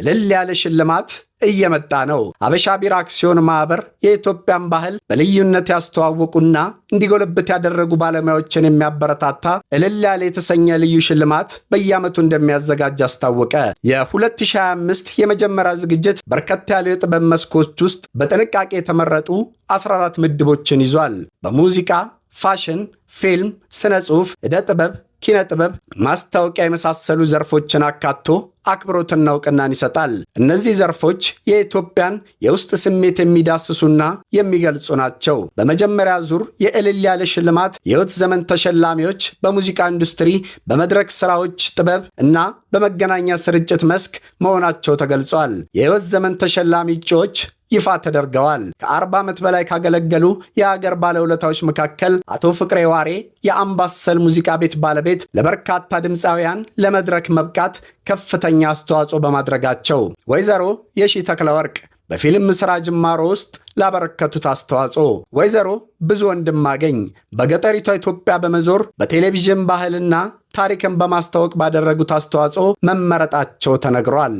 እልል ያለ ሽልማት እየመጣ ነው። ሀበሻ ቢራ አክሲዮን ማህበር የኢትዮጵያን ባህል በልዩነት ያስተዋወቁና እንዲጎለብት ያደረጉ ባለሙያዎችን የሚያበረታታ እልል ያለ የተሰኘ ልዩ ሽልማት በየዓመቱ እንደሚያዘጋጅ አስታወቀ። የ2025 የመጀመሪያ ዝግጅት በርከት ያሉ የጥበብ መስኮች ውስጥ በጥንቃቄ የተመረጡ 14 ምድቦችን ይዟል። በሙዚቃ፣ ፋሽን፣ ፊልም፣ ስነ ጽሑፍ፣ ዕደ ጥበብ፣ ኪነ ጥበብ፣ ማስታወቂያ የመሳሰሉ ዘርፎችን አካቶ አክብሮትና እውቅናን ይሰጣል። እነዚህ ዘርፎች የኢትዮጵያን የውስጥ ስሜት የሚዳስሱና የሚገልጹ ናቸው። በመጀመሪያ ዙር የእልል ያለ ሽልማት የሕይወት ዘመን ተሸላሚዎች በሙዚቃ ኢንዱስትሪ፣ በመድረክ ስራዎች ጥበብ እና በመገናኛ ስርጭት መስክ መሆናቸው ተገልጿል። የሕይወት ዘመን ተሸላሚ እጩዎች ይፋ ተደርገዋል። ከ40 ዓመት በላይ ካገለገሉ የሀገር ባለውለታዎች መካከል አቶ ፍቅሬ ዋሬ የአምባሰል ሙዚቃ ቤት ባለቤት ለበርካታ ድምፃውያን ለመድረክ መብቃት ከፍተኛ አስተዋጽኦ በማድረጋቸው፣ ወይዘሮ የሺ ተክለወርቅ በፊልም ሥራ ጅማሮ ውስጥ ላበረከቱት አስተዋጽኦ፣ ወይዘሮ ብዙ ወንድማገኝ በገጠሪቷ ኢትዮጵያ በመዞር በቴሌቪዥን ባህልና ታሪክን በማስተዋወቅ ባደረጉት አስተዋጽኦ መመረጣቸው ተነግሯል።